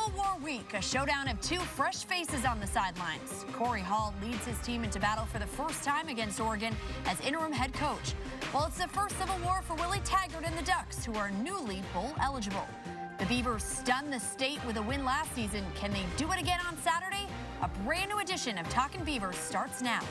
Civil War week, a showdown of two fresh faces on the sidelines. Corey Hall leads his team into battle for the first time against Oregon as interim head coach. Well, it's the first Civil War for Willie Taggart and the Ducks, who are newly bowl eligible. The Beavers stunned the state with a win last season. Can they do it again on Saturday? A brand new edition of Talkin Beavers starts now.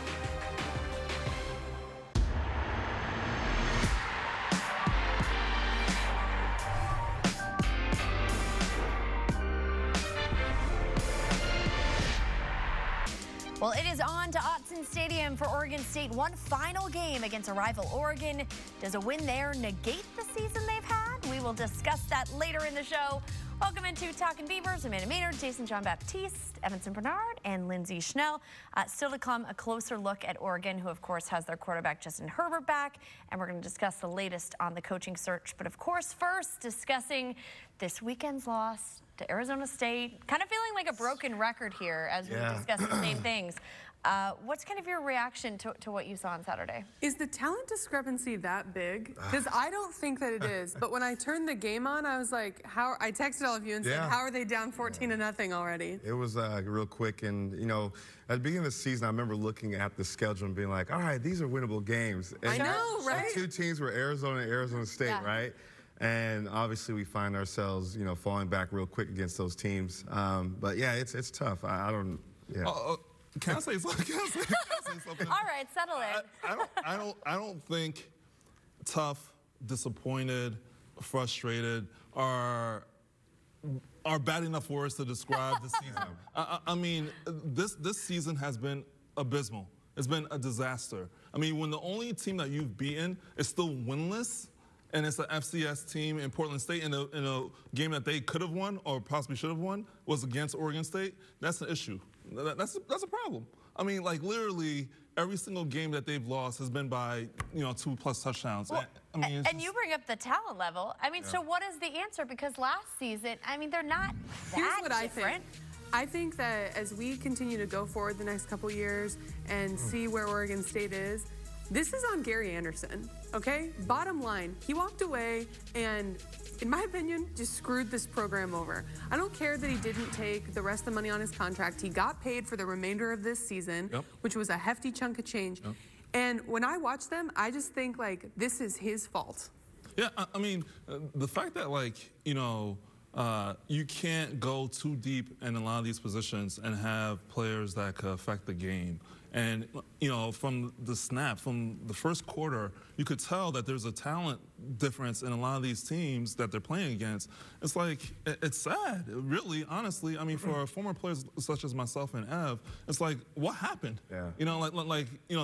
Well, it is on to Autzen Stadium for Oregon State. One final game against a rival Oregon. Does a win there negate the season they've had? We will discuss that later in the show. Welcome into Talkin Beavers. Amanda Maynard, Jason John Baptiste, Evanson Bernard, and Lindsay Schnell. Still to come, a closer look at Oregon, who of course has their quarterback Justin Herbert back. And we're going to discuss the latest on the coaching search. But of course, first discussing this weekend's loss to Arizona State. Kind of feeling like a broken record here as we discuss the same things. What's kind of your reaction to what you saw on Saturday? Is the talent discrepancy that big? Because I don't think that it is. But when I turned the game on, I was like, I texted all of you and said, how are they down 14-0 already? It was real quick. And, you know, at the beginning of the season, I remember looking at the schedule and being like, all right, these are winnable games. And I know, right? The two teams were Arizona and Arizona State, right? And obviously we find ourselves, you know, falling back real quick against those teams. But yeah, it's tough. I don't, Can I say something? Can I say something? All right, settle in. I don't think tough, disappointed, frustrated are bad enough words to describe the season. I mean, this season has been abysmal. It's been a disaster. I mean, when the only team that you've beaten is still winless, and it's an FCS team in Portland State in a game that they could have won or possibly should have won was against Oregon State, that's an issue. That's a problem. I mean, like literally every single game that they've lost has been by, 2+ touchdowns. Well, and you bring up the talent level. I mean, so what is the answer? Because last season, I mean, they're not that different. I think that as we continue to go forward the next couple years and see where Oregon State is, this is on Gary Anderson, okay? Bottom line, he walked away and, in my opinion, just screwed this program over. I don't care that he didn't take the rest of the money on his contract. He got paid for the remainder of this season, which was a hefty chunk of change. And when I watch them, I just think, like, this is his fault. Yeah, I mean, the fact that, like, you can't go too deep in a lot of these positions and have players that could affect the game. And, from the snap, from the first quarter, you could tell that there's a talent difference in a lot of these teams that they're playing against. It's like, it's sad, really, honestly. I mean, for former players such as myself and Ev, it's like, what happened? Yeah.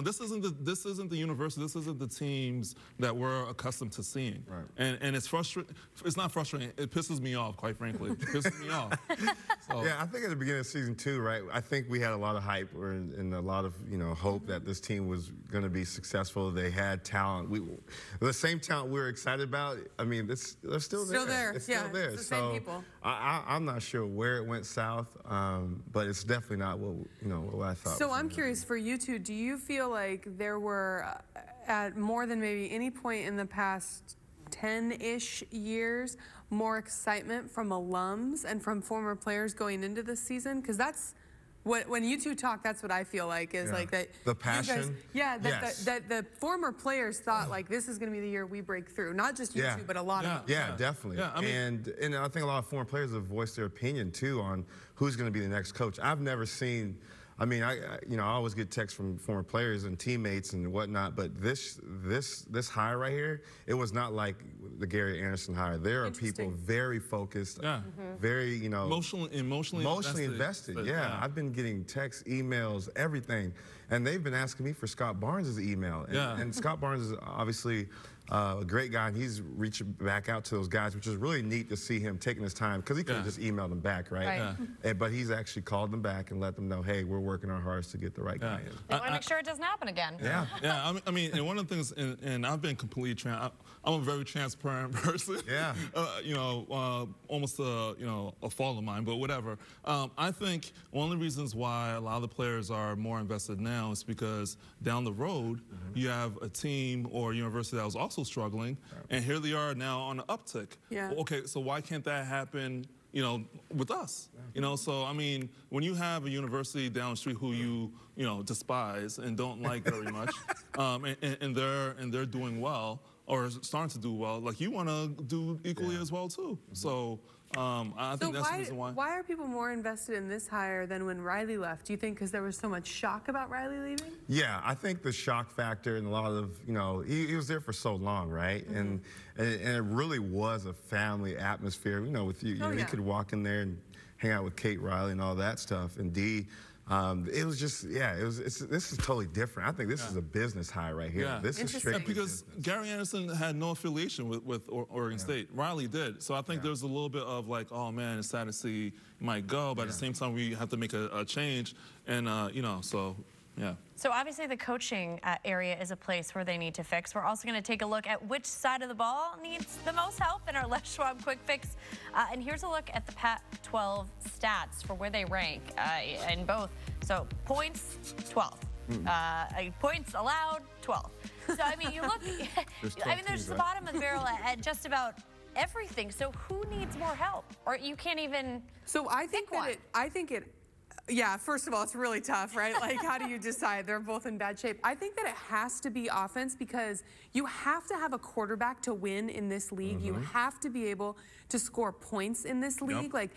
This isn't the university, this isn't the teams that we're accustomed to seeing. Right. And it's frustrating. It's not frustrating. It pisses me off, quite frankly. It pisses me off. So. Yeah, I think at the beginning of season 2, right, I think we had a lot of hype and a lot of, hope that this team was going to be successful. They had talent. The same talent we were excited about, I mean, they're still there. It's still there. It's the same people. I'm not sure where it went south, but it's definitely not what I thought. So I'm curious, for you two, do you feel like there were, at more than maybe any point in the past 10-ish years, more excitement from alums and from former players going into this season? Because that's when you two talk, that's what I feel like is like that. The passion. That the former players thought like this is going to be the year we break through. Not just you two, but a lot of them. Yeah, definitely. Yeah, I mean, and I think a lot of former players have voiced their opinion too on who's going to be the next coach. I've never seen. I mean, I always get texts from former players and teammates and whatnot, but this hire right here, it was not like the Gary Anderson hire. There are people very focused, very, emotionally invested. Yeah, I've been getting texts, emails, everything, and they've been asking me for Scott Barnes' email. And Scott Barnes is obviously a great guy, and he's reaching back out to those guys, which is really neat to see him taking his time, because he could have just emailed them back, right? But he's actually called them back and let them know, hey, we're working our hardest to get the right guy in. They want to make sure it doesn't happen again. I mean, and one of the things, and I've been completely I'm a very transparent person. Almost a fault of mine, but whatever. I think one of the reasons why a lot of the players are more invested now is because down the road, you have a team or a university that was also struggling, and here they are now on an uptick. Okay, so why can't that happen with us. So I mean, when you have a university down the street who you despise and don't like very much, and they're doing well or starting to do well, like you want to do equally as well too. So I think that's the reason why. Why are people more invested in this hire than when Riley left? Do you think because there was so much shock about Riley leaving? Yeah, I think the shock factor and a lot of, he was there for so long, right? And it really was a family atmosphere, with you. You could walk in there and hang out with Kate Riley and all that stuff. And Dee, it was just, this is totally different. I think this is a business hire right here. This is straight because business. Gary Anderson had no affiliation with Oregon State. Riley did. So I think there's a little bit of like, oh man, it's sad to see he might go, but at the same time we have to make a change. And so yeah. So obviously the coaching area is a place where they need to fix. We're also going to take a look at which side of the ball needs the most help in our Les Schwab Quick Fix. And here's a look at the Pac-12 stats for where they rank in both. So points, 12. Points allowed, 12. So I mean, you look. I mean, there's the bottom of the barrel at just about everything. So who needs more help? Or you can't even. So I think yeah, first of all, it's really tough, right? Like, how do you decide? They're both in bad shape. I think that it has to be offense because you have to have a quarterback to win in this league. You have to be able to score points in this league. Like,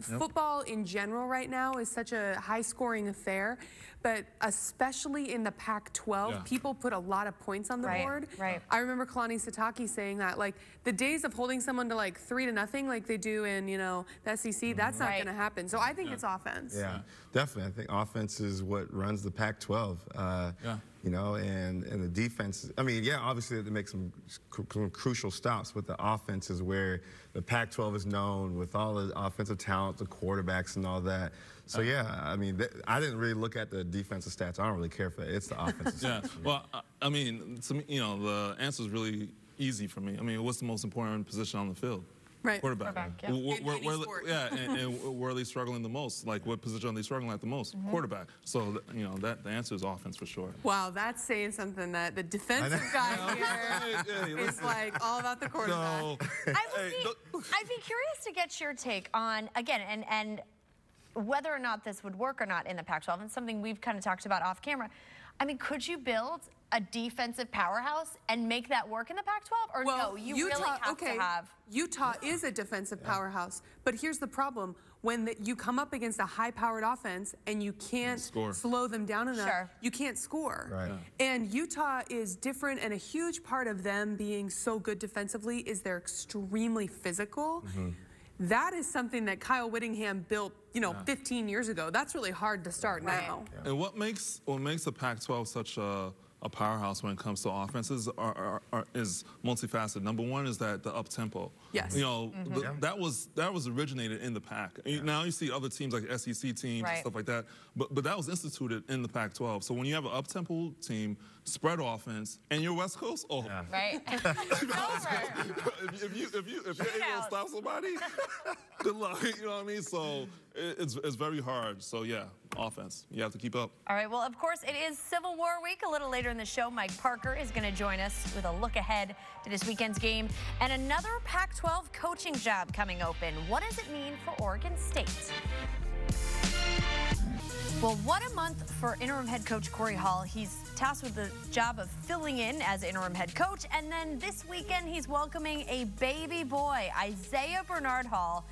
football in general right now is such a high-scoring affair, but especially in the Pac-12, people put a lot of points on the board. Right. I remember Kalani Sitake saying that, like, the days of holding someone to, like, 3-0 like they do in, the SEC, that's not going to happen. So I think it's offense. Yeah, definitely. I think offense is what runs the Pac-12. And the defense. I mean, obviously they make some crucial stops, but the offense is where the Pac-12 is known with all the offensive talent, the quarterbacks, and all that. So I mean, I didn't really look at the defensive stats. I don't really care for that. It's the offensive stats. Well, I mean, to me, the answer is really easy for me. I mean, what's the most important position on the field? Right. Quarterback. In any sport. And where are they struggling the most? Like, what position are they struggling at the most? Quarterback. So, the answer is offense for sure. Wow, that's saying something that the defensive guy here is like all about the quarterback. No. I'd be curious to get your take on, again, and whether or not this would work or not in the Pac-12, and something we've kind of talked about off camera. I mean, could you build a defensive powerhouse and make that work in the Pac-12? Or no, you really have to have... Utah is a defensive powerhouse, but here's the problem. When you come up against a high-powered offense and you can't slow them down enough, you can't score. Right. And Utah is different, and a huge part of them being so good defensively is they're extremely physical. That is something that Kyle Whittingham built, 15 years ago. That's really hard to start now. And what makes the Pac-12 such a powerhouse when it comes to offenses is multifaceted. Number one is that the up tempo. Yes. That was originated in the Pac. Now you see other teams like SEC teams and stuff like that, but that was instituted in the Pac-12. So when you have an up tempo team, spread offense, and you're West Coast, right. if you're able to stop somebody, good luck. You know what I mean? So it's very hard. So yeah, offense. You have to keep up. All right. Well, of course, it is Civil War week. A little later in the show, Mike Parker is going to join us with a look ahead to this weekend's game and another Pac-12 coaching job coming open. What does it mean for Oregon State? Well, what a month for interim head coach Corey Hall. He's tasked with the job of filling in as interim head coach. And then this weekend, he's welcoming a baby boy, Isaiah Bernard Hall.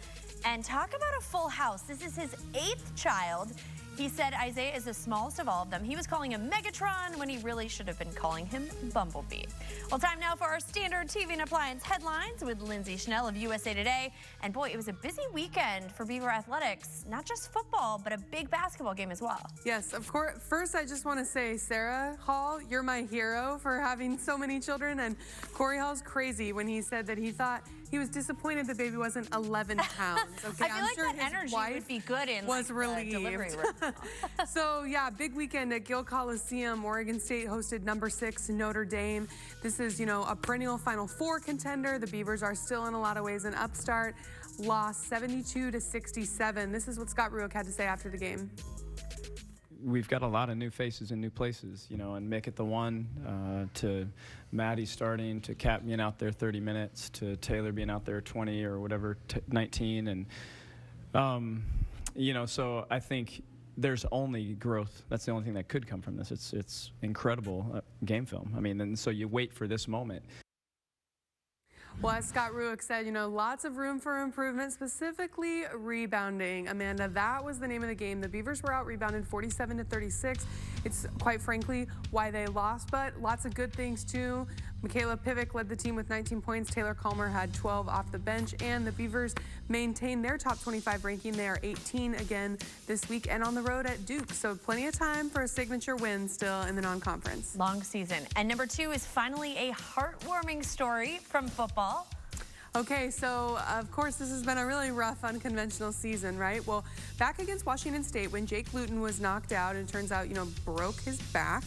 And talk about a full house. This is his 8th child. He said Isaiah is the smallest of all of them. He was calling him Megatron when he really should have been calling him Bumblebee. Well, time now for our standard TV and appliance headlines with Lindsay Schnell of USA Today. And boy, it was a busy weekend for Beaver Athletics. Not just football, but a big basketball game as well. Yes, of course. First, I just want to say, Sarah Hall, you're my hero for having so many children. And Corey Hall's crazy when he said that he thought he was disappointed the baby wasn't 11 pounds. Okay, I feel like that energy would be good in was the relieved. delivery room. So yeah, big weekend at Gill Coliseum. Oregon State hosted number 6 Notre Dame. This is, a perennial Final Four contender. The Beavers are still in a lot of ways an upstart. Lost 72-67. This is what Scott Ruock had to say after the game. We've got a lot of new faces in new places, and make it the one to Maddie starting, to Cap being out there 30 minutes, to Taylor being out there 20 or whatever, 19, and You know, so I think there's only growth. That's the only thing that could come from this. It's incredible game film. I mean, and so you wait for this moment. Well, as Scott Ruick said, you know, lots of room for improvement, specifically rebounding. Amanda, that was the name of the game. The Beavers were out rebounded 47-36. It's quite frankly why they lost, but lots of good things too. Michaela Pivick led the team with 19 points. Taylor Calmer had 12 off the bench, and the Beavers maintain their top 25 ranking. They are 18 again this week and on the road at Duke. So plenty of time for a signature win still in the non-conference. Long season. And number 2 is finally a heartwarming story from football. Okay, so of course this has been a really rough, unconventional season, right? Well, back against Washington State when Jake Luton was knocked out and turns out, you know, broke his back,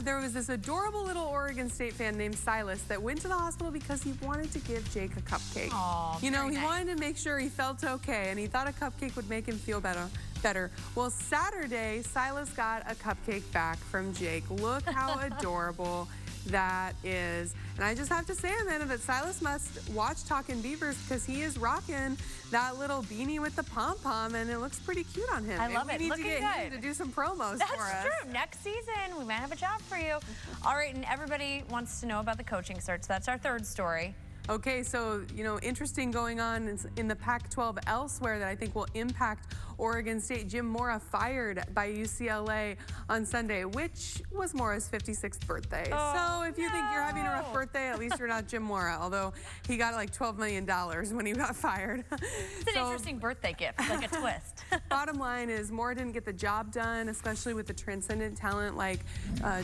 there was this adorable little Oregon State fan named Silas that went to the hospital because he wanted to give Jake a cupcake. Aww, you know, he nice. wanted to make sure he felt okay, and he thought a cupcake would make him feel better. Well, Saturday, Silas got a cupcake back from Jake. Look how adorable that is. And I just have to say, Amanda, that Silas must watch Talkin Beavers because he is rocking that little beanie with the pom-pom, and it looks pretty cute on him. I love it. We need Looking to get him good. to do some promos That's for us. true. Next season, we might have a job for you. All right, and everybody wants to know about the coaching search. That's our third story. Okay, so, you know, interesting going on in the Pac-12 elsewhere that I think will impact Oregon State. Jim Mora fired by UCLA on Sunday, which was Mora's 56th birthday. Oh, so if you think you're having a rough no. birthday, at least you're not Jim Mora, although he got like $12 million when he got fired. It's an interesting birthday gift, like a twist. Bottom line is Mora didn't get the job done, especially with the transcendent talent like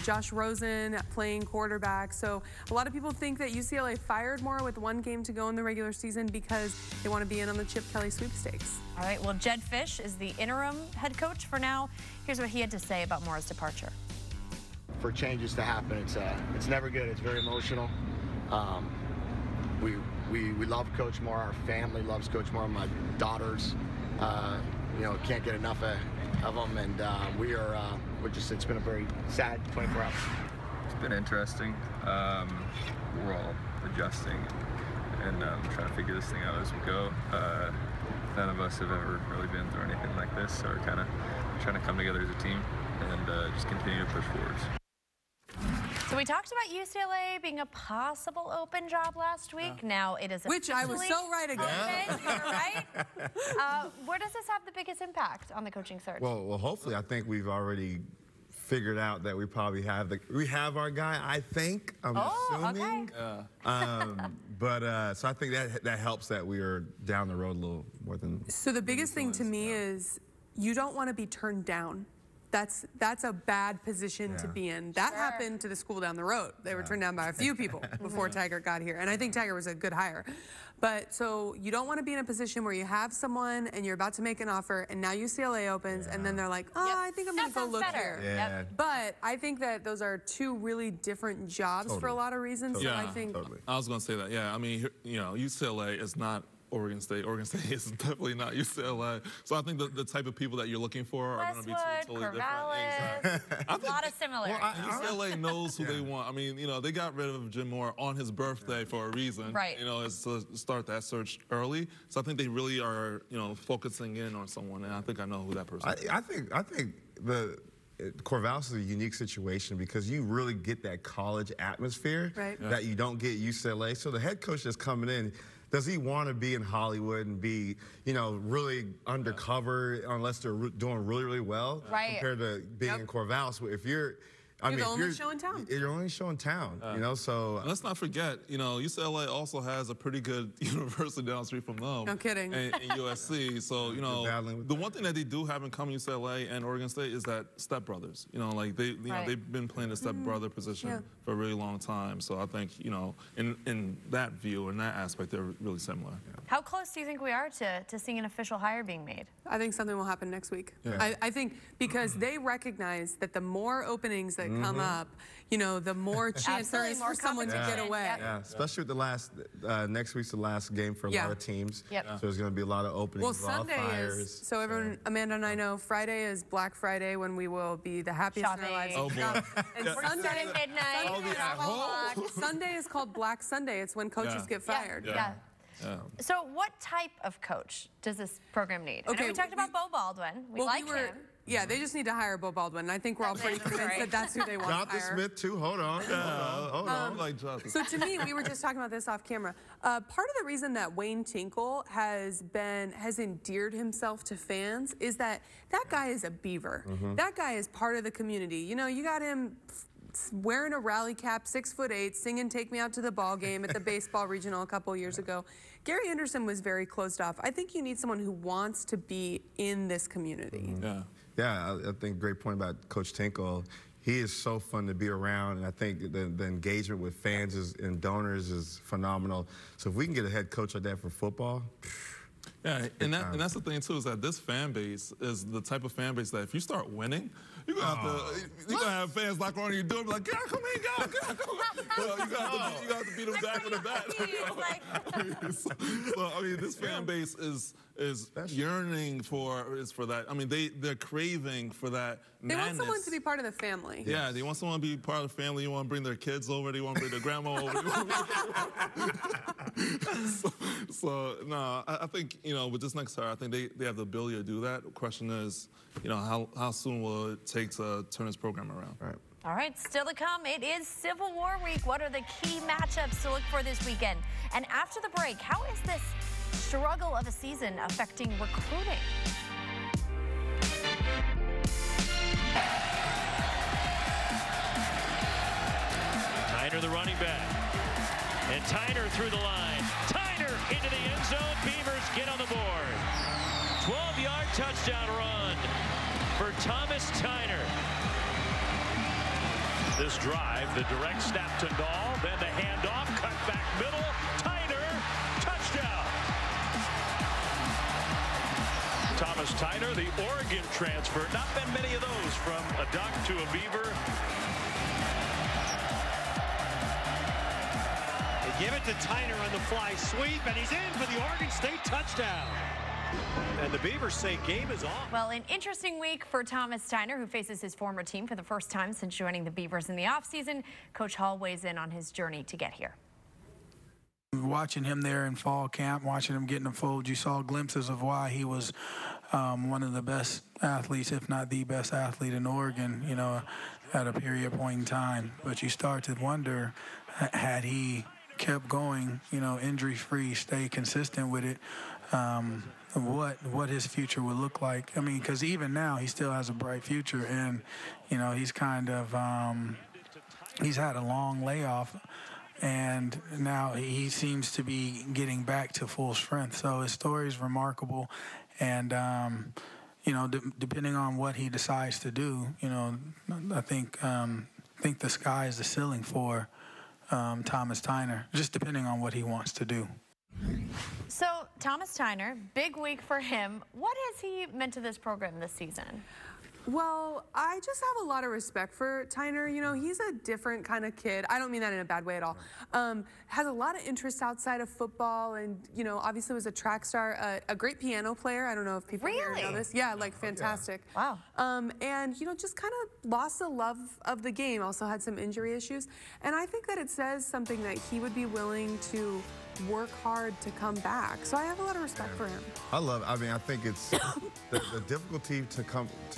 Josh Rosen playing quarterback. So a lot of people think that UCLA fired Mora with one game to go in the regular season because they want to be in on the Chip Kelly sweepstakes. All right, well, Jed Fish is the interim head coach for now. Here's what he had to say about Mora's departure. For changes to happen, it's never good. It's very emotional. We love Coach Mora. Our family loves Coach Mora. My daughters, you know, can't get enough of them, and it's been a very sad 24 hours. It's been interesting. We're all adjusting and trying to figure this thing out as we go. None of us have ever really been through anything like this, so we're kind of trying to come together as a team and just continue to push forwards. So we talked about UCLA being a possible open job last week. Now it is Which I was so right again. open. You're right. Where does this have the biggest impact on the coaching search? Well, hopefully, I think we've already figured out that we probably have our guy. I think. I'm assuming. Okay. So I think that helps that we are down the road a little more than. So the biggest thing to me is you don't want to be turned down. That's a bad position to be in. That happened to the school down the road. They were turned down by a few people before Tiger got here. And I think Tiger was a good hire. But so you don't want to be in a position where you have someone and you're about to make an offer and now UCLA opens and then they're like, oh, I think I'm going to go look here. Yeah. But I think that those are two really different jobs for a lot of reasons. Yeah, So I think I was going to say that. Yeah, I mean, you know, UCLA is not Oregon State. Oregon State is definitely not UCLA. So I think the type of people that you're looking for are going to be totally Corvallis, different. a lot of similarities. UCLA knows who they want. I mean, you know, they got rid of Jim Mora on his birthday for a reason. Right. You know, it's to start that search early. So I think they really are, you know, focusing in on someone. And I think I know who that person is. I think Corvallis is a unique situation because you really get that college atmosphere that you don't get at UCLA. So the head coach that's coming in, does he want to be in Hollywood and be, you know, really undercover unless they're doing really, really well compared to being in Corvallis? If you're, you're the only show in town. You're only show in town, you know, so. And let's not forget, you know, UCLA also has a pretty good university down the street from them. No kidding. And USC. So, you know, the one thing that they do have in common, UCLA and Oregon State, is that stepbrothers. You know, like they, you know, they've been playing the stepbrother position for a really long time. So I think, you know, in that view, in that aspect, they're really similar. How close do you think we are to seeing an official hire being made? I think something will happen next week. I think because they recognize that the more openings that come up, you know, the more chance there is for someone to get away. Yeah, especially with the last, next week's the last game for a lot of teams. So there's going to be a lot of openings, well, Sunday is, so everyone, Amanda and I know, Friday is Black Friday when we will be the happiest in our lives. Oh, boy. And Sunday, midnight. Sunday is called Black Sunday. It's when coaches get fired. So what type of coach does this program need? Okay, I know we talked about Beau Baldwin. We like him. Yeah, they just need to hire Beau Baldwin. I think we're all pretty convinced that that's who they want to Jonathan hire. Smith, too. Hold on. Hold on. Like Jonathan. So to me, we were just talking about this off camera. Part of the reason that Wayne Tinkle has endeared himself to fans is that guy is a Beaver. That guy is part of the community. You know, you got him wearing a rally cap, 6'8", singing "Take Me Out to the Ball Game" at the baseball regional a couple years ago. Gary Anderson was very closed off. I think you need someone who wants to be in this community. Yeah, I think great point about Coach Tinkle. He is so fun to be around, and I think the engagement with fans and donors is phenomenal. So if we can get a head coach like that for football, yeah, and that's the thing too, is that this fan base is the type of fan base that if you start winning, you're gonna have fans like on your door, be like, "God, come in, God, come on." Well, you got to beat them back with a bat. So I mean, this fan base is yearning for that. I mean, they're craving for that They madness. want someone to be part of the family. Yeah, they want someone to be part of the family. You want to bring their kids over. They want to bring their grandma over. So no, I think, you know, with this next hire, I think they have the ability to do that. The question is, you know, how soon will it take to turn this program around? All right, still to come, it is Civil War week. What are the key matchups to look for this weekend? And after the break, how is this struggle of a season affecting recruiting? Tyner, the running back. And Tyner through the line. Tyner into the end zone. Beavers get on the board. 12-yard touchdown run for Thomas Tyner. This drive, the direct snap to Dahl, then the handoff, cut back middle, Tyner, touchdown. Thomas Tyner, the Oregon transfer. Not been many of those from a Duck to a Beaver. They give it to Tyner on the fly sweep, and he's in for the Oregon State touchdown. And the Beavers say game is on. Well, an interesting week for Thomas Tyner, who faces his former team for the first time since joining the Beavers in the offseason. Coach Hall weighs in on his journey to get here. Watching him there in fall camp, watching him get in the fold, you saw glimpses of why he was one of the best athletes, if not the best athlete in Oregon, you know, at a period point in time. But you start to wonder, had he kept going, you know, injury-free, stay consistent with it, what his future would look like. I mean, because even now he still has a bright future, and you know, he's kind of he's had a long layoff, and now he seems to be getting back to full strength. So his story is remarkable, and you know, depending on what he decides to do, you know, I think the sky is the ceiling for Thomas Tyner, just depending on what he wants to do. So, Thomas Tyner, big week for him. What has he meant to this program this season? Well, I just have a lot of respect for Tyner. You know, he's a different kind of kid. I don't mean that in a bad way at all. Has a lot of interests outside of football, and, you know, obviously was a track star, a great piano player. I don't know if people here know this. Yeah, like fantastic. Wow. And, you know, just kind of lost the love of the game. Also had some injury issues. And I think that it says something that he would be willing to work hard to come back. So I have a lot of respect for him. I love it. I mean, I think it's the difficulty to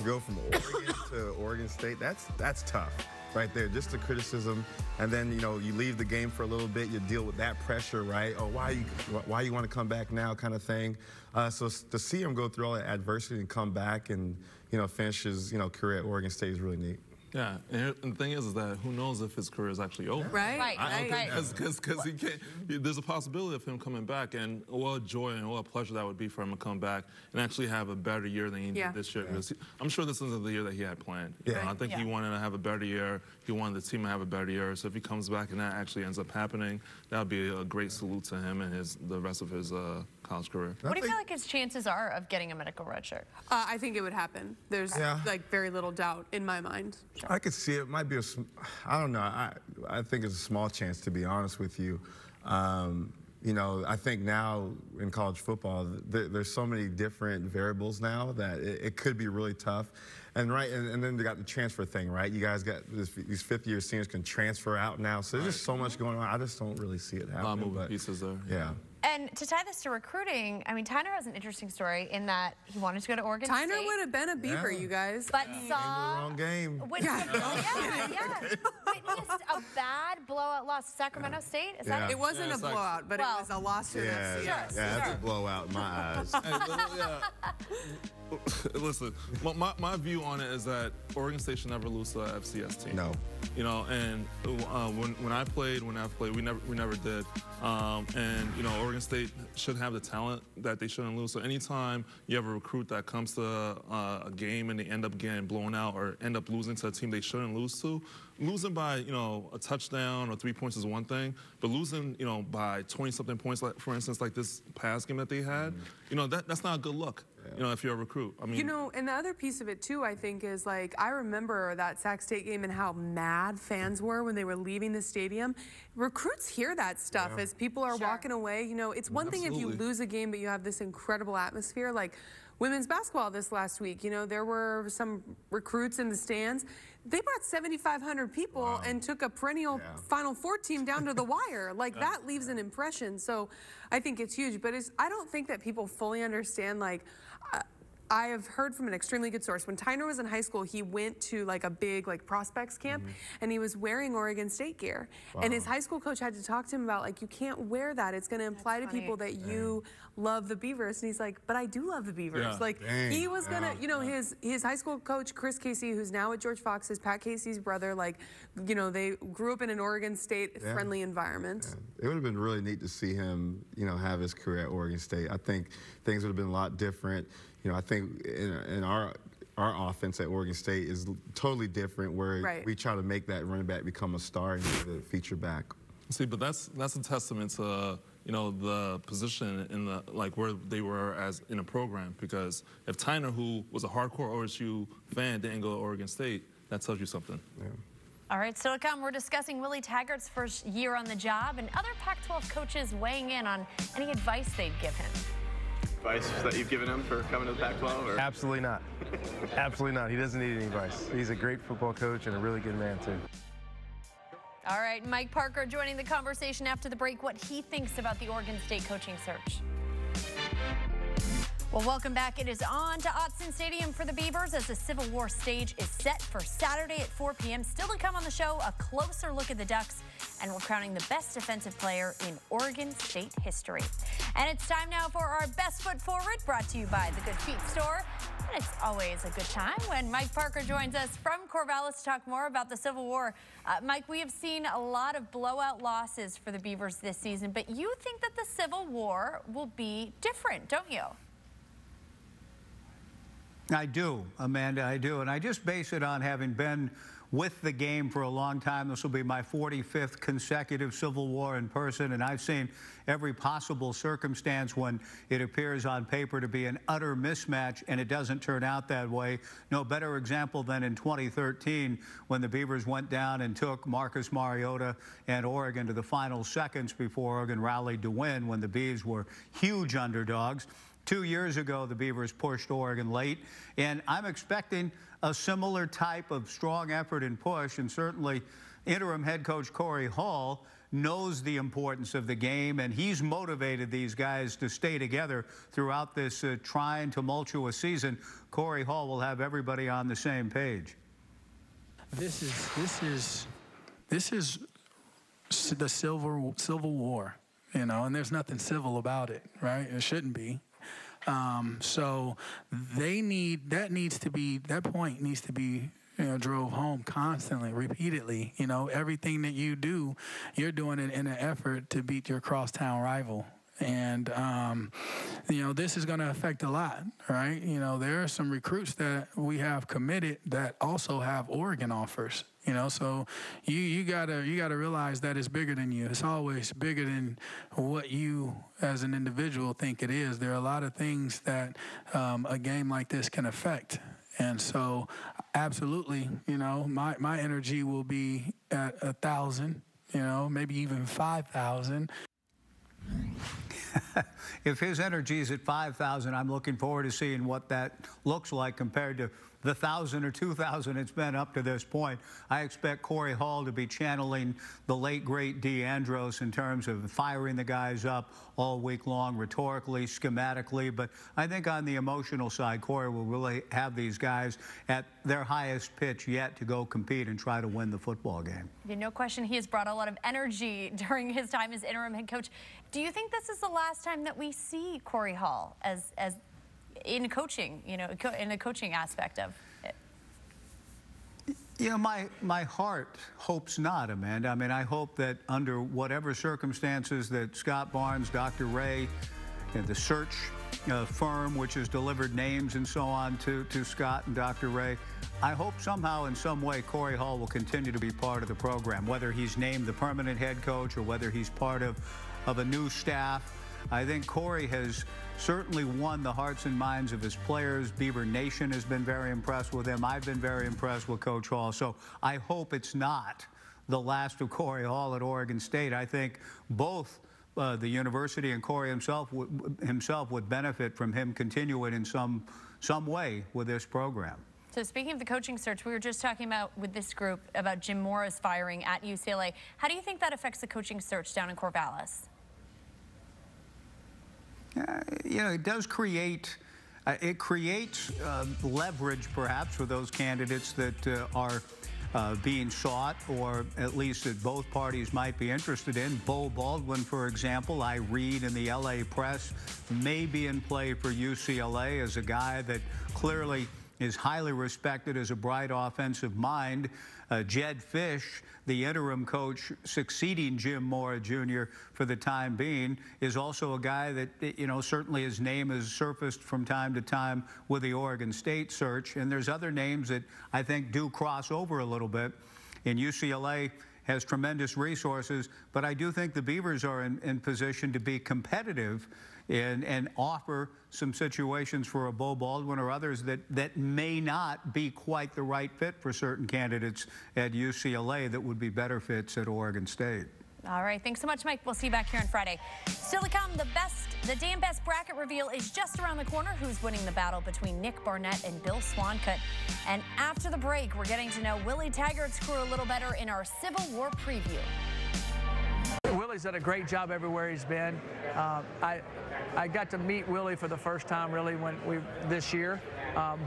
go from Oregon to Oregon State. That's tough right there. Just the criticism, and then, you know, you leave the game for a little bit. You deal with that pressure, right? Oh, why you want to come back now, kind of thing. So to see him go through all that adversity and come back and, you know, finish his, you know, career at Oregon State is really neat. Yeah, and the thing is that who knows if his career is actually over? Right. Because he can't. There's a possibility of him coming back, and what a joy and what a pleasure that would be for him to come back and actually have a better year than he did this year. Because I'm sure this isn't the year that he had planned. You know, I think he wanted to have a better year. He wanted the team to have a better year. So if he comes back and that actually ends up happening, that would be a great salute to him and the rest of his college career. What do you feel like his chances are of getting a medical redshirt? I think it would happen. There's like very little doubt in my mind. I could see it. Might be I don't know. I think it's a small chance, to be honest with you. You know, I think now in college football, there's so many different variables now that it could be really tough. And and then they got the transfer thing, right? You guys got these fifth-year seniors can transfer out now. So there's just so much going on. I just don't really see it happening. A lot of moving pieces there. Yeah. And to tie this to recruiting, I mean, Tyner has an interesting story in that he wanted to go to Oregon State. Tyner would have been a Beaver, you guys. But saw the wrong game. Witnessed a bad blowout loss to Sacramento State. Is that it? Wasn't a blowout, but it was a loss to an FCS. Yeah, that's a blowout in my eyes. Listen, my view on it is that Oregon State should never lose to an FCS team. No. You know, and when I played, we never did. And you know, Oregon State should have the talent that they shouldn't lose. So anytime you have a recruit that comes to a game and they end up getting blown out or end up losing to a team they shouldn't lose to, losing by a touchdown or 3 points is one thing, but losing by 20-something points, like for instance, like this past game that they had, that's not a good look. If you're a recruit. I mean, and the other piece of it too, I think, is like I remember that Sac State game and how mad fans were when they were leaving the stadium. Recruits hear that stuff as people are walking away. It's one thing if you lose a game, but you have this incredible atmosphere. Like women's basketball this last week, there were some recruits in the stands. They brought 7,500 people and took a perennial Final Four team down to the wire. Like that leaves an impression. So I think it's huge. But I don't think that people fully understand. Like I have heard from an extremely good source. When Tyner was in high school, he went to like a big prospects camp, and he was wearing Oregon State gear. And his high school coach had to talk to him about like, you can't wear that. It's going to imply to people that you love the Beavers. And he's like, but I do love the Beavers. Yeah. Like he was gonna, his high school coach Chris Casey, who's now at George Fox, is Pat Casey's brother. Like, they grew up in an Oregon State friendly environment. Yeah. It would have been really neat to see him, have his career at Oregon State. I think things would have been a lot different. I think in our offense at Oregon State is totally different, where we try to make that running back become a star and the feature back. See, but that's a testament to the position in the where they were as in a program. Because if Tyner, who was a hardcore OSU fan, didn't go to Oregon State, that tells you something. Yeah. All right, still to come, we're discussing Willie Taggart's first year on the job and other Pac-12 coaches weighing in on any advice they'd give him. Advice that you've given him for coming to the Pac-12? Or? Absolutely not. Absolutely not. He doesn't need any advice. He's a great football coach and a really good man, too. All right, Mike Parker joining the conversation after the break, what he thinks about the Oregon State coaching search. Well, welcome back. It is on to Autzen Stadium for the Beavers as the Civil War stage is set for Saturday at 4 p.m. Still to come on the show, a closer look at the Ducks, and we're crowning the best defensive player in Oregon State history. And it's time now for our Best Foot Forward, brought to you by the Good Feet Store. And it's always a good time when Mike Parker joins us from Corvallis to talk more about the Civil War. Mike, we have seen a lot of blowout losses for the Beavers this season, but you think that the Civil War will be different, don't you? I do, Amanda, I do. And I just base it on having been with the game for a long time. This will be my 45th consecutive Civil War in person, and I've seen every possible circumstance when it appears on paper to be an utter mismatch, and it doesn't turn out that way. No better example than in 2013 when the Beavers went down and took Marcus Mariota and Oregon to the final seconds before Oregon rallied to win when the Beavs were huge underdogs. 2 years ago, the Beavers pushed Oregon late, and I'm expecting a similar type of strong effort and push, and certainly interim head coach Corey Hall knows the importance of the game, and he's motivated these guys to stay together throughout this trying, tumultuous season. Corey Hall will have everybody on the same page. This is the Civil War, and there's nothing civil about it, right? It shouldn't be. So that point needs to be drove home constantly, repeatedly. Everything that you do, you're doing it in an effort to beat your crosstown rival. And, this is going to affect a lot, right? There are some recruits that we have committed that also have Oregon offers. So you gotta realize that it's bigger than you. It's always bigger than what you as an individual think it is. There are a lot of things that a game like this can affect. And so absolutely, my energy will be at 1,000, maybe even 5,000. if his energy is at 5,000, I'm looking forward to seeing what that looks like compared to the 1,000 or 2,000 it's been up to this point. I expect Corey Hall to be channeling the late, great DeAndros in terms of firing the guys up all week long, rhetorically, schematically. But I think on the emotional side, Corey will really have these guys at their highest pitch yet to go compete and try to win the football game. Yeah, no question, he has brought a lot of energy during his time as interim head coach. Do you think this is the last time that we see Corey Hall as in coaching, you know, in the coaching aspect of it? You know, my heart hopes not, Amanda. I mean, I hope that under whatever circumstances that Scott Barnes, Dr. Ray, and the search firm, which has delivered names and so on to Scott and Dr. Ray, I hope somehow in some way Corey Hall will continue to be part of the program, whether he's named the permanent head coach or whether he's part of a new staff. I think Corey has certainly won the hearts and minds of his players. Beaver Nation has been very impressed with him. I've been very impressed with Coach Hall. So I hope it's not the last of Corey Hall at Oregon State. I think both the university and Corey himself would benefit from him continuing in some way with this program. So speaking of the coaching search, we were just talking about with this group about Jim Mora's firing at UCLA. How do you think that affects the coaching search down in Corvallis? You know, it does create, it creates leverage perhaps for those candidates that are being sought, or at least that both parties might be interested in. Bo Baldwin, for example, I read in the LA press, may be in play for UCLA as a guy that clearly is highly respected as a bright offensive mind. Jed Fish, the interim coach succeeding Jim Mora Jr. for the time being, is also a guy that, you know, certainly his name has surfaced from time to time with the Oregon State search. And there's other names that I think do cross over a little bit. And UCLA has tremendous resources, but I do think the Beavers are in position to be competitive and offer some situations for a Bo Baldwin or others that may not be quite the right fit for certain candidates at UCLA that would be better fits at Oregon State. All right, thanks so much, Mike. We'll see you back here on Friday. Still to come, the damn best bracket reveal is just around the corner. Who's winning the battle between Nick Barnett and Bill Swancutt? And after the break, we're getting to know Willie Taggart's crew a little better in our Civil War preview. Willie's done a great job everywhere he's been. I got to meet Willie for the first time really this year,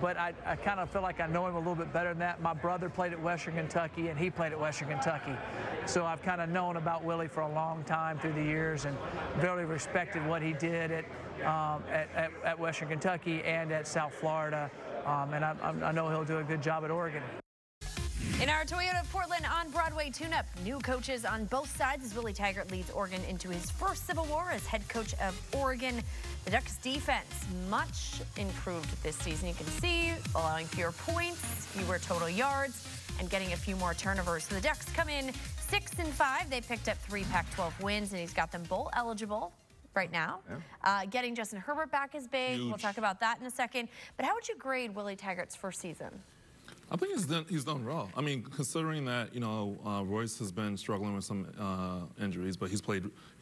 but I kind of feel like I know him a little bit better than that. My brother played at Western Kentucky and he played at Western Kentucky, so I've kind of known about Willie for a long time through the years and very respected what he did at Western Kentucky and at South Florida, and I know he'll do a good job at Oregon. In our Toyota of Portland on Broadway tune-up, new coaches on both sides as Willie Taggart leads Oregon into his first Civil War as head coach of Oregon. The Ducks' defense much improved this season. You can see allowing fewer points, fewer total yards, and getting a few more turnovers. So the Ducks come in 6-5. They picked up 3 Pac-12 wins, and he's got them bowl eligible right now. Yeah. Getting Justin Herbert back is big. Huge. We'll talk about that in a second. But how would you grade Willie Taggart's first season? I think he's done well. I mean, considering that, you know, Royce has been struggling with some injuries, but he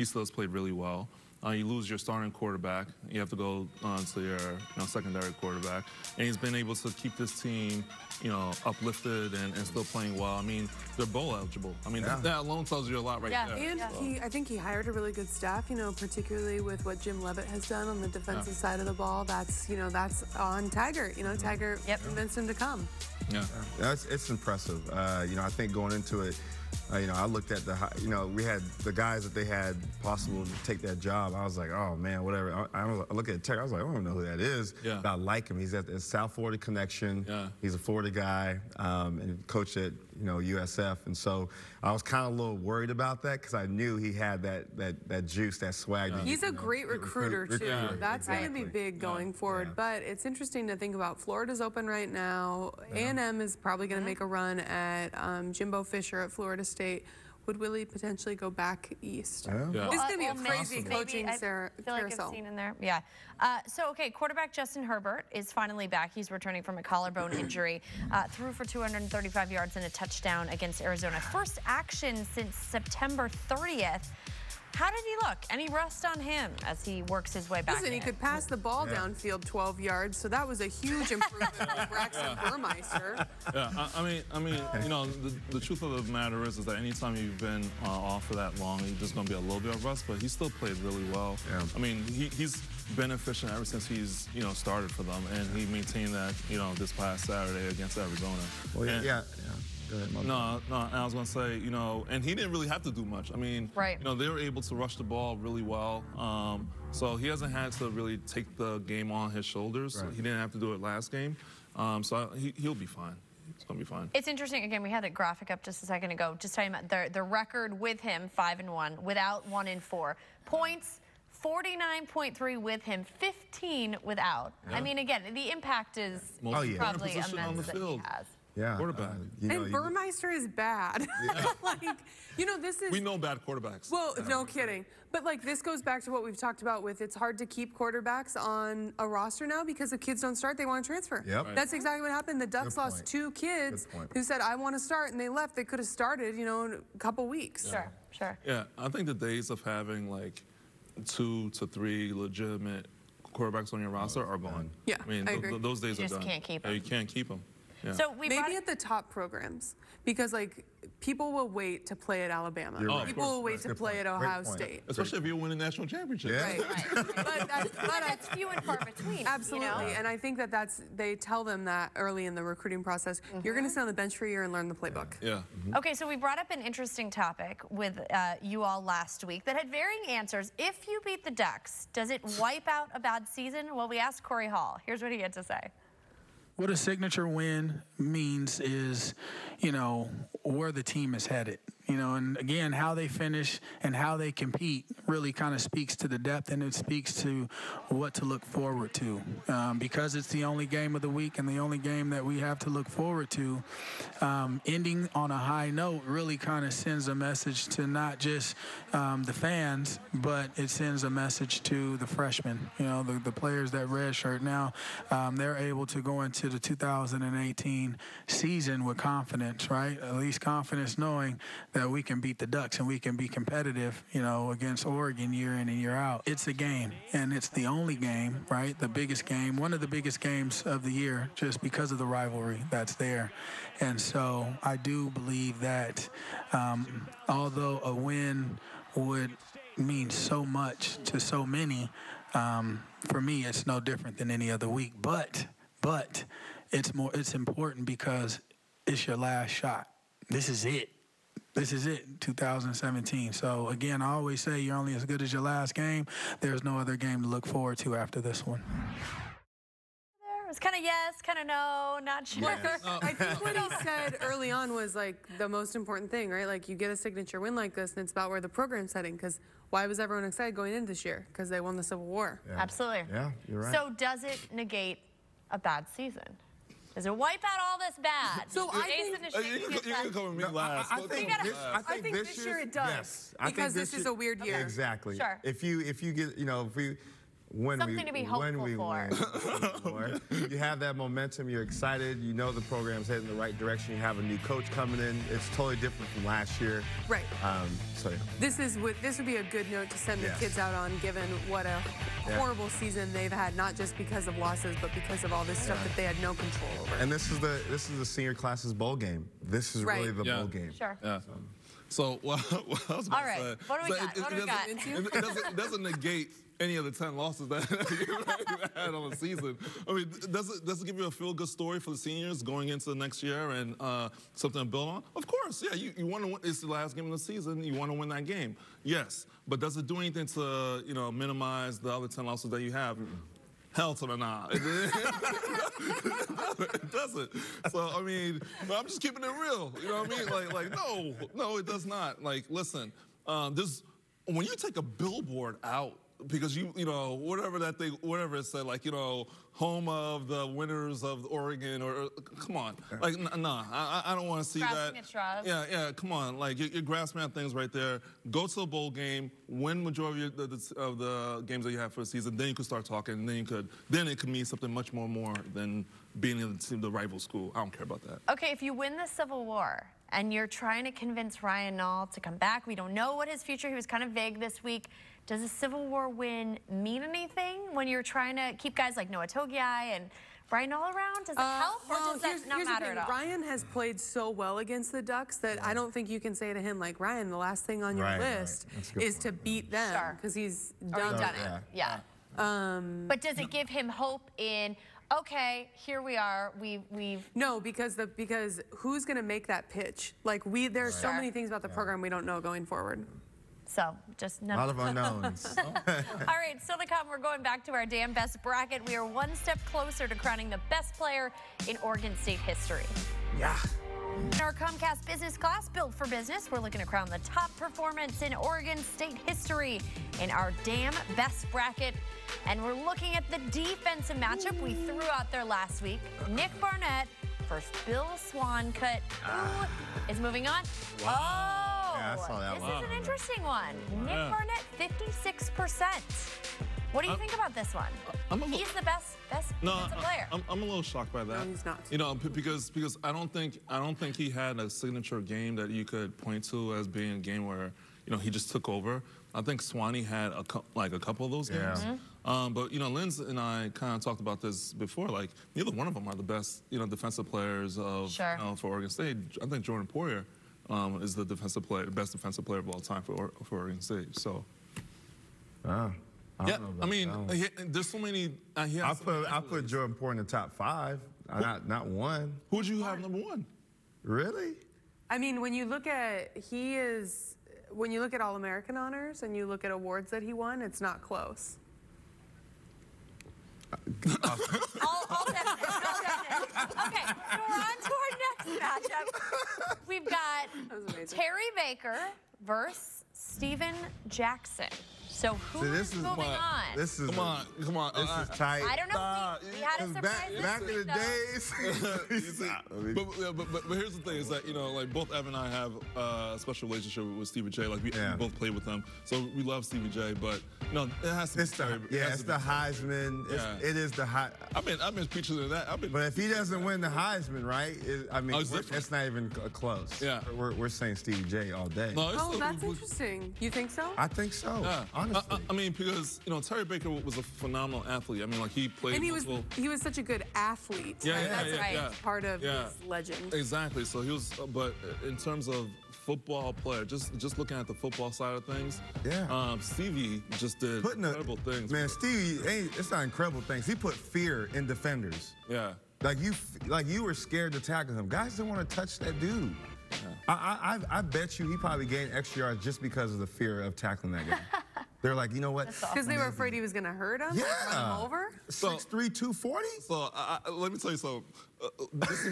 still has played really well. You lose your starting quarterback, you have to go to your secondary quarterback, and he's been able to keep this team, you know, uplifted and still playing well. I mean, they're bowl eligible. I mean, that alone tells you a lot right there. And I think he hired a really good staff, you know, particularly with what Jim Leavitt has done on the defensive side of the ball. That's, you know, that's on Taggart. You know, Taggart convinced him to come. Yeah, it's impressive. You know, I think going into it, you know, I looked at we had the guys that they had possible to take that job. I was like, oh man, whatever. I look at Tech, I was like, I don't know who that is. Yeah. But I like him. He's at the South Florida connection. Yeah. He's a Florida guy, and coached at USF, and so I was kind of a little worried about that because I knew he had that juice, that swag. Yeah. He's a great recruiter too. Yeah, that's going to be big going forward. But it's interesting to think about. Florida's open right now. A&M is probably going to make a run at Jimbo Fisher at Florida State. Would Willie potentially go back east? Yeah. This is going to be a crazy coaching carousel. I feel like I've seen in there. Yeah. Okay, quarterback Justin Herbert is finally back. He's returning from a collarbone injury. Threw for 235 yards and a touchdown against Arizona. First action since September 30th. How did he look? Any rust on him as he works his way back? Listen, he could pass the ball downfield 12 yards, so that was a huge improvement from Braxton Burmeister. Yeah, I mean, you know, the truth of the matter is that anytime you've been off for that long, there's going to be a little bit of rust, but he still played really well. Yeah. I mean, he's been efficient ever since he's, you know, started for them, and he maintained that, you know, this past Saturday against Arizona. Well, yeah. No, I was going to say, you know, and he didn't really have to do much. I mean, you know, they were able to rush the ball really well. So he hasn't had to really take the game on his shoulders. Right. He didn't have to do it last game. So he'll be fine. It's going to be fine. It's interesting. Again, we had that graphic up just a second ago. Just talking about the record with him, 5-1, without 1-4. Points, 49.3 with him, 15 without. Yeah. I mean, again, the impact is probably immense that he has. Yeah, quarterback. And Burmeister is bad. Yeah. Like, you know, this is... We know bad quarterbacks. Well, no kidding. But, like, this goes back to what we've talked about with it's hard to keep quarterbacks on a roster now because if kids don't start, they want to transfer. Yep. Right. That's exactly what happened. The Ducks lost 2 kids who said, I want to start, and they left. They could have started, you know, in a couple weeks. Yeah. Sure. Yeah, I think the days of having, like, 2 to 3 legitimate quarterbacks on your roster are gone. Yeah, I mean, those days are done. You just can't keep them. You can't keep them. Yeah. So maybe at the top programs, because like people will wait to play at Alabama. People will wait to play at Ohio State. Especially if you're winning national championships. Yeah. Right. but that's few and far between. Absolutely. You know? And I think they tell them that early in the recruiting process. You're going to sit on the bench for a year and learn the playbook. Yeah. Okay, so we brought up an interesting topic with you all last week that had varying answers. If you beat the Ducks, does it wipe out a bad season? Well, we asked Corey Hall. Here's what he had to say. What a signature win means is, you know, where the team is headed. You know, and again, how they finish and how they compete really kind of speaks to the depth and it speaks to what to look forward to. Because it's the only game of the week and the only game that we have to look forward to, ending on a high note really kind of sends a message to not just the fans, but it sends a message to the freshmen, you know, the players that redshirt now. They're able to go into the 2018 season with confidence, right? At least confidence knowing that we can beat the Ducks and we can be competitive, you know, against Oregon year in and year out. It's a game, and it's the only game, right? The biggest game, one of the biggest games of the year, just because of the rivalry that's there. And so I do believe that although a win would mean so much to so many, for me, it's no different than any other week. But it's important because it's your last shot. This is it. This is it, 2017. So, again, I always say you're only as good as your last game. There's no other game to look forward to after this one. It was kind of yes, kind of no, not sure. Yes. I think what he said early on was, like, the most important thing, right? Like, you get a signature win like this, and it's about where the program's heading, because why was everyone excited going into this year? Because they won the Civil War. Yeah. Absolutely. Yeah, you're right. So does it negate a bad season? Does it wipe out all this bad? So I think you can come with me last. I think this year it does. Yes, because this is a weird year. Exactly. Sure. If you get, you know, something to be hopeful for. You have that momentum, you're excited, you know the program's heading in the right direction, you have a new coach coming in, it's totally different from last year. Right. So yeah. This would be a good note to send the kids out on, given what a horrible season they've had, not just because of losses, but because of all this stuff that they had no control over. And this is the senior class's bowl game. This is really the bowl game. Sure. Yeah. So what I was about to say. What do we got? It doesn't negate any of the 10 losses that you had on the season. I mean, does it give you a feel-good story for the seniors going into the next year and something to build on? Of course, yeah. You want to win. It's the last game of the season. You want to win that game. Yes, but does it do anything to minimize the other 10 losses that you have? Hell to the nah. It doesn't. So, I mean, I'm just keeping it real. You know what I mean? Like, no, it does not. Like, listen, when you take a billboard out, because whatever it said, like, home of the winners of Oregon, or come on, like, nah, I don't want to see that. Grasping at straws. Yeah, come on, like, you're grasping at things right there. Go to a bowl game, win majority of the games that you have for the season, then you could start talking, and then it could mean something much more than being in the rival school. I don't care about that. Okay, if you win the Civil War, and you're trying to convince Ryan Nall to come back. We don't know what his future, he was kind of vague this week. Does a Civil War win mean anything when you're trying to keep guys like Noah Togiai and Ryan Nall around? Does it help, or does that not matter at all? Ryan has played so well against the Ducks that I don't think you can say to him, like, Ryan, the last thing on your list is to beat them, because he's done it. Yeah. But does it give him hope in, okay, here we are, we've... No, because who's going to make that pitch? Like, there's so many things about the program we don't know going forward. So, just a lot of unknowns. All right, still to come, we're going back to our damn best bracket. We are one step closer to crowning the best player in Oregon State history. Yeah. In our Comcast business class, Built for Business, we're looking to crown the top performance in Oregon State history in our damn best bracket. And we're looking at the defensive matchup we threw out there last week. Nick Barnett versus Bill Swancutt. Who is moving on? Wow. Yeah, I saw that this one. This is an interesting one. Nick Barnett, 56%. What do you think about this one? He's the best defensive player. I'm a little shocked by that. No, he's not. You know, because I don't think he had a signature game that you could point to as being a game where, you know, he just took over. I think Swanee had a couple of those games. But, you know, Linz and I kind of talked about this before. Like, neither one of them are the best, you know, defensive players of, you know, for Oregon State. I think Jordan Poyer is the best defensive player of all time for Oregon State. So, I mean, there's so many. I put Jordan Poyer in the top 5, not 1. Who would you have number 1? Really? I mean, when you look at All-American honors and you look at awards that he won, it's not close. All definite. Okay, so we're on to our next matchup. We've got Terry Baker versus Steven Jackson. So who's moving on? This is come on. This is tight. I don't know. We had a surprise back in the days. but here's the thing: is that, you know, like, both Evan and I have a special relationship with Stevie J. Like, we both played with him, so we love Stevie J. But, you know, it has to be Terry. It's the Heisman. It is the Heisman. I've been preaching to that. But if he doesn't win the Heisman, right? It's not even close. Yeah, we're saying Stevie J all day. No, that's interesting. You think so? I think so. Yeah. Honestly. I mean, because, you know, Terry Baker was a phenomenal athlete. I mean, like, he played. And he was such a good athlete. That's part of his legend. Exactly. So he was, but in terms of football player, just looking at the football side of things, Stevie just did incredible things. Man, Stevie, it's not incredible things. He put fear in defenders. Yeah. Like you were scared to tackle him. Guys didn't want to touch that dude. Yeah. I bet you he probably gained extra yards just because of the fear of tackling that guy. They're like, you know what? Because they were afraid he was going to hurt him? Yeah. Run him over? 6'3", 240? So let me tell you something. This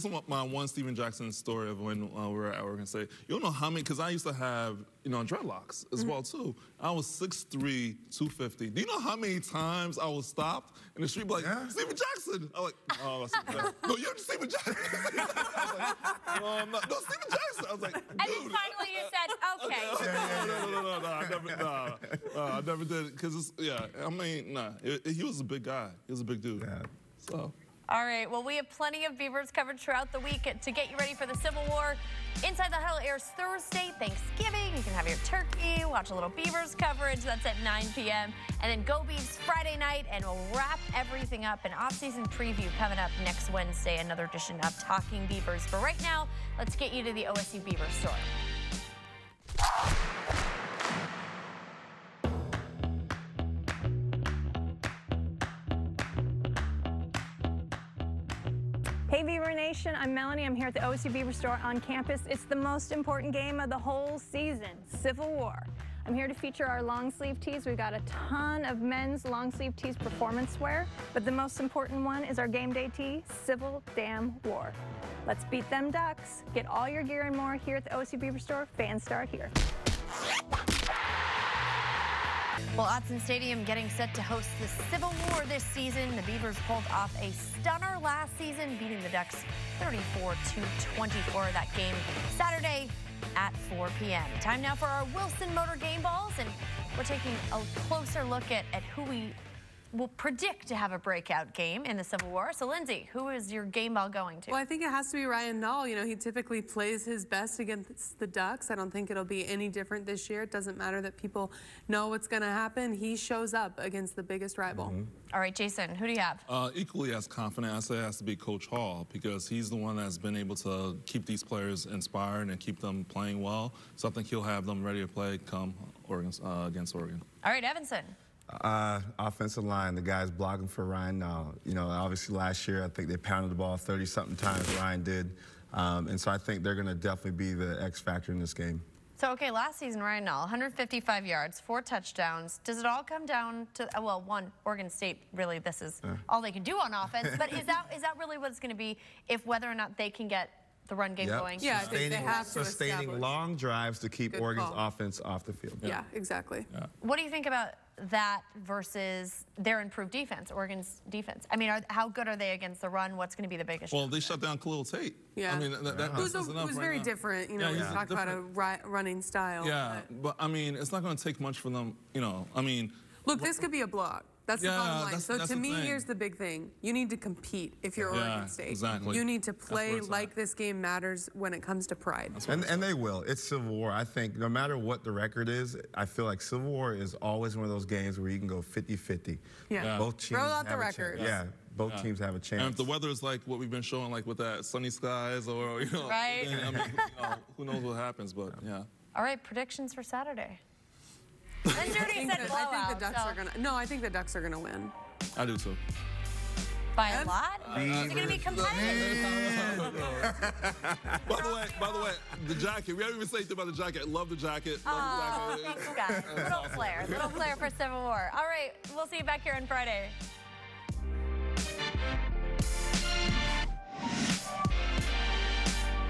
is my one Steven Jackson story of when we were at Oregon State. You don't know how many, because I used to have, you know, dreadlocks as well, too. I was 6'3", 250. Do you know how many times I was stopped in the street like, Steven Jackson? I'm like, oh, Steven Jackson. No, you're Steven Jackson. I was like, no, I'm not. No, Steven Jackson. I was like, dude. And then finally you said, okay. No, I never did. Because, I mean, he was a big guy. He was a big dude. Yeah. So. All right, well, we have plenty of Beavers coverage throughout the week to get you ready for the Civil War. Inside the Huddle airs Thursday, Thanksgiving. You can have your turkey, watch a little Beavers coverage. That's at 9 p.m. And then Go Beavs Friday night, and we'll wrap everything up. An off-season preview coming up next Wednesday, another edition of Talking Beavers. But right now, let's get you to the OSU Beavers story. Hey Beaver Nation, I'm Melanie. I'm here at the OSU Beaver Store on campus. It's the most important game of the whole season, Civil War. I'm here to feature our long sleeve tees. We've got a ton of men's long sleeve tees performance wear, but the most important one is our game day tee, Civil Damn War. Let's beat them Ducks. Get all your gear and more here at the OSU Beaver Store. Fans start here. Well, Autzen Stadium getting set to host the Civil War this season. The Beavers pulled off a stunner last season, beating the Ducks 34-24. That game Saturday at 4 p.m. Time now for our Wilson Motor Game Balls, and we're taking a closer look at who we will predict to have a breakout game in the Civil War. So, Lindsay, who is your game ball going to? Well, I think it has to be Ryan Nall. You know, he typically plays his best against the Ducks. I don't think it'll be any different this year. It doesn't matter that people know what's going to happen. He shows up against the biggest rival. All right, Jason, who do you have? Equally as confident, I say it has to be Coach Hall, because he's the one that's been able to keep these players inspired and keep them playing well. So I think he'll have them ready to play come against Oregon. All right, Evanson. Offensive line, the guys blocking for Ryan Nall. You know, obviously last year I think they pounded the ball 30-something times, Ryan did. And so I think they're going to definitely be the X factor in this game. So, okay, last season, Ryan Nall, 155 yards, 4 touchdowns. Does it all come down to, well, one, Oregon State, really, this is all they can do on offense. But is that really what it's going to be, if whether or not they can get the run game going? Yeah, I think they have to sustaining establish. long drives to keep Oregon's offense off the field. Yeah, exactly. Yeah. What do you think about that versus their improved defense, Oregon's defense? I mean, how good are they against the run? What's going to be the biggest Well, they shut down Khalil Tate. Yeah. I mean, that was says enough right very now. different. You know, Yeah, we he's talk about a running style. Yeah, but I mean, it's not going to take much for them, you know. I mean, look, this could be a blowout. That's the Yeah, bottom line. So that's to the me, thing. here's the big thing. You need to compete if you're Oregon State. exactly. You need to That's where play it's like this game matters when it comes to pride. And they will. It's Civil War. I think no matter what the record is, I feel like Civil War is always one of those games where you can go 50-50. Yeah. Both teams Throw out the have a records. chance. Yeah, both teams have a chance. And if the weather is like what we've been showing, like with that sunny skies, or you know, Right. then, I mean, you know, who knows what happens? But yeah. All right, predictions for Saturday. And Judy said I think the blowout, Ducks so are gonna. No, I think the Ducks are gonna win. I do too. by a lot? Is it going to be competitive? By the way, the jacket. We haven't even said anything about the jacket. Love the jacket. Oh, Love the jacket. thanks, guys. Little flair for Civil War. All right, we'll see you back here on Friday.